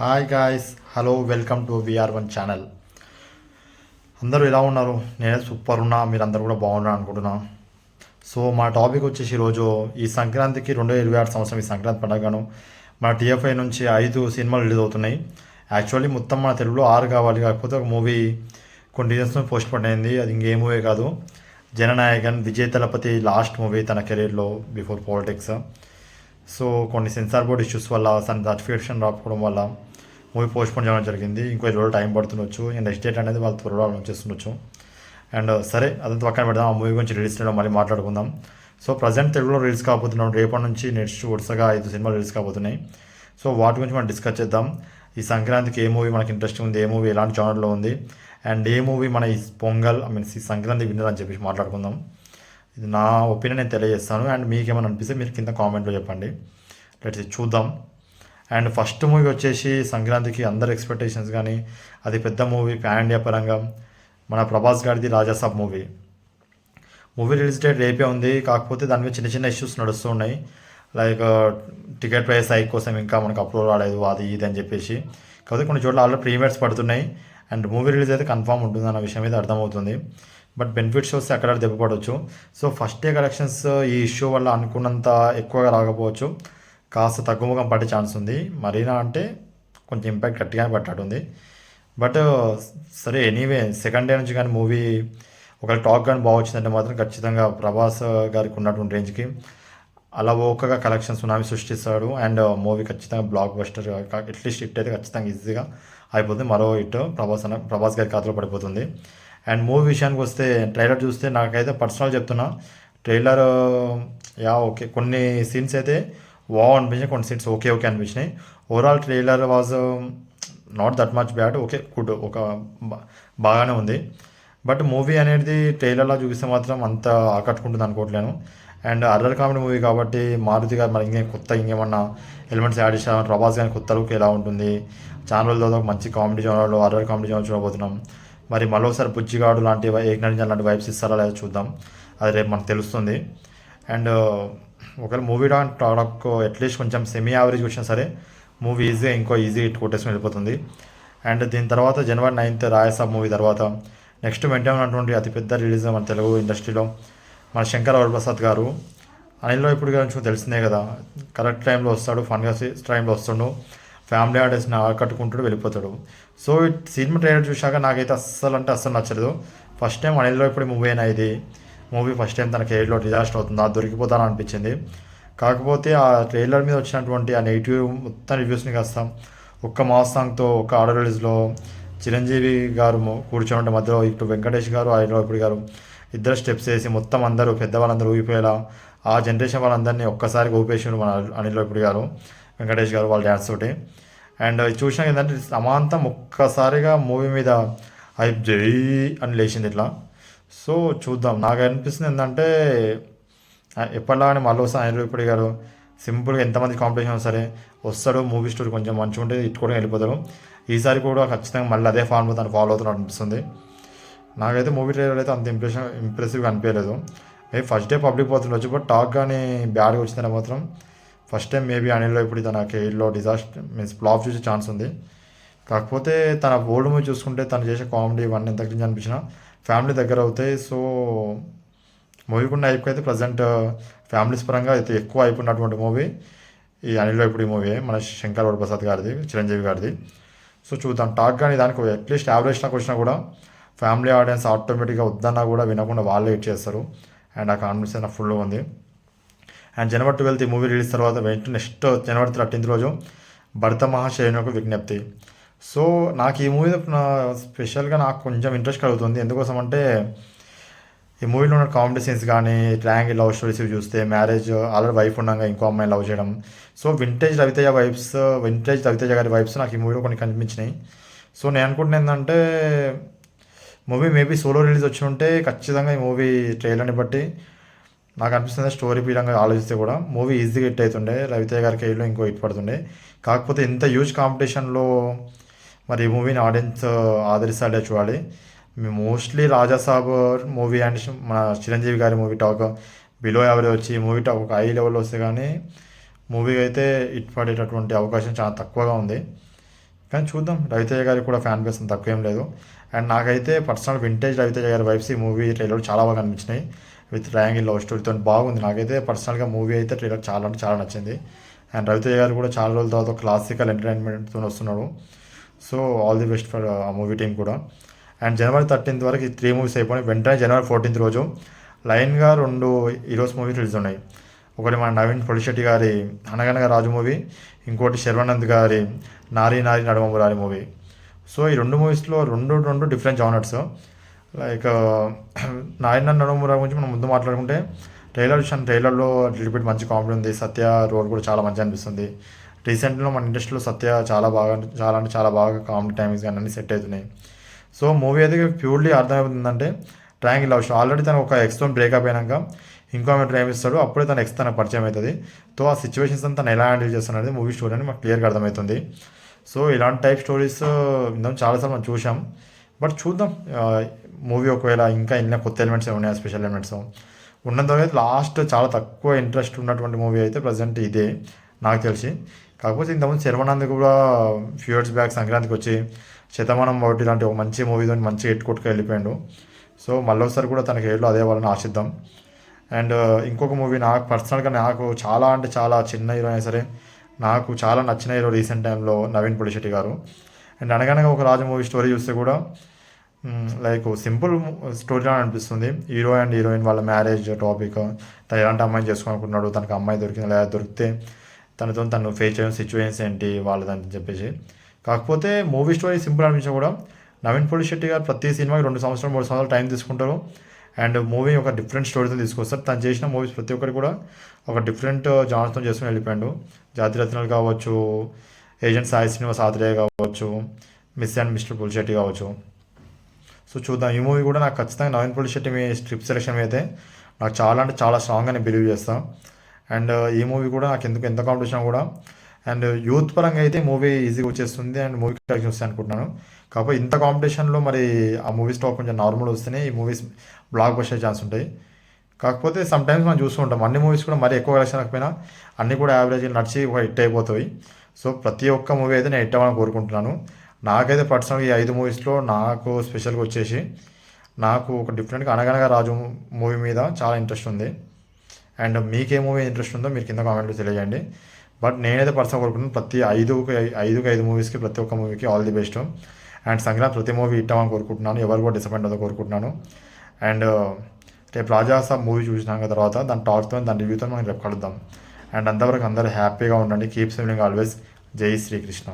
Hi guys, hello, welcome to VR1 channel. అందరూ ఎలా ఉన్నారు? నేనే సూపర్ ఉన్నా, మీరందరూ కూడా బాగున్నారు అనుకుంటున్నా. సో మా టాపిక్ వచ్చేసి ఈరోజు ఈ సంక్రాంతికి 2026 సంవత్సరం ఈ సంక్రాంతి పండుగను మన TFI నుంచి 5 సినిమాలు రిలీజ్ అవుతున్నాయి. యాక్చువల్లీ మొత్తం మన తెలుగులో 6 కావాలి, కాకపోతే ఒక మూవీ కొన్ని రీజన్స్ పోస్ట్ పోన్ అయింది. అది ఇంకే మూవీ కాదు, జననాయకన్ విజయ్ తలపతి లాస్ట్ మూవీ తన కెరీర్లో బిఫోర్ పాలిటిక్స్. సో కొన్ని సెన్సార్ బోర్డ్ ఇష్యూస్ వల్ల సర్టిఫికేషన్ రాకపోవడం వల్ల మూవీ పోస్ట్పోన్ చేయడం జరిగింది. ఇంకో 2 రోజులు టైం పడుతుండొచ్చు. అండ్ నెక్స్ట్ డేట్ అనేది వాళ్ళు త్వరలో అనౌన్స్ చేస్తుండొచ్చు. అండ్ సరే, అదంతా పక్కన పెడదాం. ఆ మూవీ గురించి రిలీజ్ చేయడం మళ్ళీ మాట్లాడుకుందాం. సో ప్రజెంట్ తెలుగులో రిలీజ్ కాబోతున్నాం. రేపటి నుంచి నెక్స్ట్ వరుసగా 5 సినిమాలు రిలీజ్ కాబోతున్నాయి. సో వాటి గురించి మనం డిస్కస్ చేద్దాం. ఈ సంక్రాంతికి ఏ మూవీ మనకి ఇంట్రెస్టింగ్ ఉంది, ఏ మూవీ ఎలాంటి జానర్లో ఉంది, అండ్ ఏ మూవీ మన ఈ పొంగల్ ఈ సంక్రాంతి విన్నర్ అని చెప్పేసి మాట్లాడుకుందాం. ఇది నా ఒపీనియన్ నేను తెలియజేస్తాను. అండ్ మీకు ఏమైనా అనిపిస్తే మీరు కింద కామెంట్లో చెప్పండి. లెట్స్ చూద్దాం. అండ్ ఫస్ట్ మూవీ వచ్చేసి సంక్రాంతికి అందరు ఎక్స్పెక్టేషన్స్ కానీ అది పెద్ద మూవీ ప్యాన్ ఇండియా పరంగా మన ప్రభాస్ గారిది Rajasaab movie. Movie release date రేపే ఉంది. కాకపోతే దాని మీద చిన్న చిన్న ఇష్యూస్ నడుస్తూ ఉన్నాయి. లైక్ టికెట్ ప్రైస్ హైక్ కోసం ఇంకా మనకు అప్లోడ్ రాలేదు, అది ఇది అని చెప్పేసి. కాకపోతే కొన్ని చోట్ల ఆల్రెడీ ప్రీమియర్స్ పడుతున్నాయి. అండ్ మూవీ రిలీజ్ అయితే కన్ఫామ్ ఉంటుంది అన్న విషయం అయితే అర్థమవుతుంది. బట్ బెనిఫిట్స్ వస్తే అక్కడ దెబ్బ పడవచ్చు. సో ఫస్ట్ డే కలెక్షన్స్ ఈ ఇష్యూ వల్ల అనుకున్నంత ఎక్కువగా రాకపోవచ్చు, కాస్త తగ్గుముఖం పడే ఛాన్స్ ఉంది. మరీనా అంటే కొంచెం ఇంపాక్ట్ గట్టిగానే పట్టాటుంది. బట్ సరే, ఎనీవే సెకండ్ డే నుంచి కానీ మూవీ ఒకవేళ టాక్ కానీ బాగా వచ్చిందంటే మాత్రం ఖచ్చితంగా ప్రభాస్ గారికి ఉన్నటువంటి రేంజ్కి అలా ఓకగా కలెక్షన్ సునామీ సృష్టిస్తాడు. అండ్ మూవీ ఖచ్చితంగా బ్లాక్ బస్టర్, అట్లీస్ట్ హిట్ అయితే ఖచ్చితంగా ఈజీగా అయిపోతుంది. మరో హిట్ ప్రభాస్ గారి ఖాతాలో పడిపోతుంది. అండ్ మూవీ విషయానికి వస్తే ట్రైలర్ చూస్తే నాకైతే పర్సనల్ చెప్తున్నా, ట్రైలర్ ఓకే, కొన్ని సీన్స్ అయితే అనిపించినాయి, కొన్ని సీన్స్ ఓకే అనిపించినాయి. Overall trailer was not that much bad, okay good, బాగానే ఉంది. బట్ మూవీ అనేది ట్రైలర్లో చూపిస్తే మాత్రం అంత ఆకట్టుకుంటుంది అనుకోవట్లేను. అండ్ హర్రర్ కామెడీ మూవీ కాబట్టి మారుతి గారు మరి ఇంకేమన్నా ఎలిమెంట్స్ యాడ్ చేశారు. ప్రభాస్ గారి కొత్త లుక్ ఎలా ఉంటుంది, చాలా రోజుల్లో మంచి కామెడీ జోనర్లో హర్రర్ కామెడీ జోనర్ చూడబోతున్నాం. మరి మరోసారి బుజ్జిగాడు లాంటి ఏకనరింజన్ లాంటి వైబ్స్ ఇస్తారా లేదా చూద్దాం, అది రేపు మనకు తెలుస్తుంది. అండ్ ఒకవేళ మూవీ టాక్ అట్లీస్ట్ కొంచెం సెమీ యావరేజ్ వచ్చినా సరే మూవీ ఈజీగా ఇంకో ఈజీ హిట్ కొట్టేసుకుని వెళ్ళిపోతుంది. అండ్ దీని తర్వాత January 9th రాయసాబ్ మూవీ తర్వాత నెక్స్ట్ వెంటనే ఉన్నటువంటి అతిపెద్ద రిలీజ్ మన తెలుగు ఇండస్ట్రీలో మన శంకర్ వరప్రసాద్ గారు. అనిల్లో ఇప్పుడు గురించి తెలిసిందే కదా, కరెక్ట్ టైంలో వస్తాడు, ఫన్గా టైంలో వస్తాడు, ఫ్యామిలీ ఆడియన్స్ని ఆకట్టుకుంటాడు, వెళ్ళిపోతాడు. సో సినిమా ట్రైలర్ చూశాక నాకైతే అస్సలు నచ్చలేదు. ఫస్ట్ టైం అనిల్లో ఇప్పుడు మూవీ అయినా ఇది మూవీ ఫస్ట్ టైం తన కెరీర్లో డిజాస్టర్ అవుతుందా, దొరికిపోతానని అనిపించింది. కాకపోతే ఆ ట్రైలర్ మీద వచ్చినటువంటి ఆ నెగిటివ్ మొత్తం రివ్యూస్ని కాస్త ఒక్క మాస్ సాంగ్తో ఒక ఆడియో రిలీజ్లో చిరంజీవి గారు కూర్చోంటే మధ్యలో ఇటు వెంకటేష్ గారు ఇప్పుడు గారు ఇద్దరు స్టెప్స్ వేసి మొత్తం అందరూ పెద్దవాళ్ళందరూ ఊగిపోయేలా ఆ జనరేషన్ వాళ్ళందరినీ ఒక్కసారి ఊపేసిండు మన అనిల్ ఇప్పుడు గారు, వెంకటేష్ గారు వాళ్ళ డ్యాన్స్ తోటి. అండ్ చూసినా ఏంటంటే సమాంతం ఒక్కసారిగా మూవీ మీద హైప్ జై అని లేచింది ఇట్లా. సో చూద్దాం. నాకు అనిపిస్తుంది ఏంటంటే ఎప్పటిలాగానే మళ్ళీ వస్తాను అనిల్ ఇప్పుడు గారు సింపుల్గా ఎంతమంది కాంపిటీషన్ సరే వస్తాడు, మూవీ స్టోరీ కొంచెం మంచిగా ఉంటే ఇట్టుకోవడం వెళ్ళిపోతాడు. ఈసారి కూడా ఖచ్చితంగా మళ్ళీ అదే ఫార్మ్లో తను ఫాలో అవుతున్నాడు అనిపిస్తుంది. నాకైతే మూవీ ట్రైలర్ అయితే అంత ఇంప్రెసివ్గా అనిపించలేదు. మేబీ ఫస్ట్ డే పబ్లిక్ పోతుండొచ్చు, బట్ టాక్ కానీ బ్యాడ్గా వచ్చిందని మాత్రం ఫస్ట్ టైం మేబీ అనిల్లో ఇప్పుడు తన కెరీర్లో డిజాస్టర్ ఫ్లాప్ చూసే ఛాన్స్ ఉంది. కాకపోతే తన ఓల్డ్ మూవీ చూసుకుంటే తను చేసే కామెడీ ఇవన్నీ ఎంత గురించి అనిపించినా ఫ్యామిలీ దగ్గర అవుతాయి. సో మూవీకున్న హైప్ అయితే ప్రజెంట్ ఫ్యామిలీస్ పరంగా అయితే ఎక్కువ అయిపోయినటువంటి మూవీ ఈ అనిల్లో ఇప్పుడు ఈ మూవీ మన శంకర్ వరప్రసాద్ గారిది, చిరంజీవి గారిది. సో చూద్దాం. టాక్ కానీ దానికి అట్లీస్ట్ యావరేజ్ టాక్ వచ్చినా కూడా ఫ్యామిలీ ఆడియన్స్ ఆటోమేటిక్గా వద్దన్నా కూడా వినకుండా వాళ్ళే హిట్ చేస్తారు. అండ్ ఆ కాన్ఫిడెన్స్ నాకు ఫుల్గా ఉంది. అండ్ January 12th ఈ మూవీ రిలీజ్ తర్వాత నెక్స్ట్ January 13th రోజు భరత మహాశయునికి విజ్ఞప్తి. సో నాకు ఈ మూవీ స్పెషల్గా నాకు కొంచెం ఇంట్రెస్ట్ కలుగుతుంది. ఎందుకోసం అంటే ఈ మూవీలో ఉన్న కామెడీ సీన్స్ కానీ ట్రయాంగిల్ లవ్ స్టోరీస్ చూస్తే మ్యారేజ్ ఆల్రెడీ వైఫ్ ఉండగా ఇంకో అమ్మాయిని లవ్ చేయడం, సో వింటేజ్ రవితేజ గారి వైబ్స్ నాకు ఈ మూవీలో కొన్ని కనిపించినాయి. సో నేను అనుకుంటున్నా ఏంటంటే మూవీ మేబీ సోలో రిలీజ్ వచ్చి ఉంటే ఖచ్చితంగా ఈ మూవీ ట్రైలర్ని బట్టి నాకు అనిపిస్తుంది స్టోరీ పరంగా ఆలోచిస్తే కూడా మూవీ ఈజీగా హిట్ అవుతుండే, రవితేజ గారి కెరీర్లో ఇంకో హిట్ పడుతుండే. కాకపోతే ఇంత హ్యూజ్ కాంపిటీషన్లో మరి ఈ మూవీని ఆడియన్స్ ఆదరిస్తాడే చూడాలి. మోస్ట్లీ రాజాసాబ్ మూవీ అండ్ మన చిరంజీవి గారి మూవీ టాక్ బిలో యావరేజ్ వచ్చి మూవీ టాక్ ఒక హై లెవెల్లో వస్తే కానీ మూవీ అయితే హిట్ పడేటటువంటి అవకాశం చాలా తక్కువగా ఉంది. కానీ చూద్దాం, రవితేజ గారికి కూడా ఫ్యాన్ బేస్ తక్కువ ఏం లేదు. అండ్ నాకైతే పర్సనల్ వింటేజ్ రవితేజ గారి వైబ్స్ ఈ మూవీ ట్రైలర్ చాలా బాగా అనిపించినాయి. విత్ ట్రయాంగిల్ లవ్ స్టోరీతో బాగుంది. నాకైతే పర్సనల్గా మూవీ అయితే ట్రైలర్ చాలా అంటే చాలా నచ్చింది. అండ్ రవితేజ గారు కూడా చాలా రోజుల తర్వాత క్లాసికల్ ఎంటర్టైన్మెంట్తో వస్తున్నాడు. So all the best for ఆ మూవీ టీం కూడా. అండ్ జనవరి 13th వరకు ఈ 3 మూవీస్ అయిపోయి వెంటనే జనవరి 14th రోజు లైన్గా 2 హీరోస్ మూవీ రిలీజ్ ఉన్నాయి. ఒకటి మన నవీన్ పొలిశెట్టి గారి అనగనగా రాజు మూవీ, ఇంకోటి శర్వానంద్ గారి నారీ నారీ నడుమ మురారి మూవీ. సో ఈ 2 మూవీస్లో రెండు డిఫరెంట్ జానర్స్. లైక్ నారీ నారీ నడుమ మురారి గురించి మనం ముందు మాట్లాడుకుంటే ట్రైలర్లో రిపీట్ మంచి కామెడీ ఉంది. సత్య రోల్ కూడా చాలా మంచిగా అనిపిస్తుంది. రీసెంట్లో మన ఇండస్ట్రీలో సత్య చాలా అంటే చాలా బాగా కామెడీ టైమింగ్స్ కానీ అన్నీ సెట్ అవుతున్నాయి. సో మూవీ అయితే ప్యూర్లీ అర్థమవుతుందంటే ట్రయాంగిల్ లవ్ స్టోరీ. ఆల్రెడీ తను ఒక ఎక్స్తో బ్రేకప్ అయినాక ఇంకో ఆమె ప్రేమిస్తాడు. అప్పుడే తన ఎక్స్ తనకు పరిచయం అవుతుంది. సో ఆ సిచ్యువేషన్స్ అంతా తను ఎలా హ్యాండిల్ చేస్తున్నది మూవీ స్టోరీ అని మాకు క్లియర్గా అర్థమవుతుంది. సో ఇలాంటి టైప్ స్టోరీస్ ఇందాక చాలాసార్లు మనం చూసాం. బట్ చూద్దాం మూవీ ఒకవేళ ఇంకా ఎన్నో కొత్త ఎలిమెంట్స్ ఉన్నాయి, స్పెషల్ ఎలిమెంట్స్ ఉన్నంతవరకు లాస్ట్ చాలా తక్కువ ఇంట్రెస్ట్ ఉన్నటువంటి మూవీ అయితే ప్రజెంట్ ఇదే నాకు తెలిసి. కాకపోతే ఇంతకుముందు శర్వానంద్ కూడా ఫ్యూ ఇయర్స్ బ్యాక్ సంక్రాంతికి వచ్చి శతమానం ఒకటి లాంటి ఒక మంచి మూవీతో మంచి హిట్ కొట్టుకు వెళ్ళిపోయాడు. సో మళ్ళీసారి కూడా తనకి ఏళ్ళు అదే వాళ్ళని ఆశిద్దాం. అండ్ ఇంకొక మూవీ నాకు పర్సనల్గా నాకు చాలా అంటే చాలా చిన్న హీరో అయినా సరే నాకు చాలా నచ్చిన హీరో రీసెంట్ టైంలో నవీన్ పొలిశెట్టి గారు. అండ్ అనగనగా ఒక రాజు మూవీ స్టోరీ చూస్తే కూడా లైక్ సింపుల్ స్టోరీ అని అనిపిస్తుంది. హీరో అండ్ హీరోయిన్ వాళ్ళ మ్యారేజ్ టాపిక్, తను ఎలాంటి అమ్మాయిని చేసుకోనుకున్నాడు, తనకు అమ్మాయి దొరికింది లేదా దొరికితే తను ఫేస్ చేయడం సిచ్యువేషన్స్ ఏంటి వాళ్ళదని చెప్పేసి. కాకపోతే మూవీ స్టోరీ సింపుల్ అనిపించినా కూడా నవీన్ పొలిశెట్టి గారు ప్రతి సినిమాకి 2 సంవత్సరాలు 3 సంవత్సరాలు టైం తీసుకుంటారు. అండ్ మూవీ ఒక డిఫరెంట్ స్టోరీతో తీసుకొస్తారు. తను చేసిన మూవీస్ ప్రతి ఒక్కరు కూడా ఒక డిఫరెంట్ జానర్తో చేసుకుని వెళ్ళిపోయాడు. జాతిరత్నాలు కావచ్చు, ఏజెంట్ సాయి శ్రీనివాస్ ఆత్రేయ కావచ్చు, మిస్ అండ్ మిస్టర్ పొలిశెట్టి కావచ్చు. సో చూద్దాం. ఈ మూవీ కూడా నాకు ఖచ్చితంగా నవీన్ పొలిశెట్టి మీ స్క్రిప్ట్ సెలెక్షన్ అయితే నాకు చాలా అంటే చాలా స్ట్రాంగ్గా నేను బిలీవ్ చేస్తాను. అండ్ ఈ మూవీ కూడా నాకు ఎంత కాంపిటీషన్ కూడా అండ్ యూత్ పరంగా అయితే మూవీ ఈజీగా వచ్చేస్తుంది అండ్ మూవీ కలెక్షన్ వస్తాయి అనుకుంటున్నాను. కాకపోతే ఇంత కాంపిటీషన్లో మరి ఆ మూవీ స్టాక్ కొంచెం నార్మల్ వస్తేనే ఈ మూవీస్ బ్లాక్ బస్టర్ ఛాన్స్ ఉంటాయి. కాకపోతే సమ్ టైమ్స్ మనం చూస్తూ ఉంటాం అన్ని మూవీస్ కూడా మరి ఎక్కువ కలెక్షన్ రాకపోయినా అన్నీ కూడా యావరేజ్ నడిచి ఒక హిట్ అయిపోతాయి. సో ప్రతి ఒక్క మూవీ అయితే నేను హిట్ అవ్వాలని కోరుకుంటున్నాను. నాకైతే పర్సనల్గా ఈ 5 మూవీస్లో నాకు స్పెషల్గా వచ్చేసి నాకు ఒక డిఫరెంట్గా అనగనగా రాజు మూవీ మీద చాలా ఇంట్రెస్ట్ ఉంది. అండ్ మీకే మూవీ ఇంట్రెస్ట్ ఉందో మీరు కింద కామెంట్లో తెలియజేయండి. బట్ నేనైతే పర్సనల్ కోరుకుంటున్నాను ప్రతి 5 మూవీస్కి ప్రతి ఒక్క మూవీకి all the best. And Sankranti ప్రతి మూవీ హిట్ అవ్వాలని కోరుకుంటున్నాను. ఎవరు కూడా డిసప్పాయింట్ అవ్వదో కోరుకుంటున్నాను. అండ్ రేపు రాజాసాబ్ మూవీ చూసినాక తర్వాత దాని టాక్తో దాని రివ్యూతో మనం రేపు కలుద్దాం. అండ్ అంతవరకు అందరూ హ్యాపీగా ఉండండి. Keep swimming always. జై శ్రీకృష్ణ.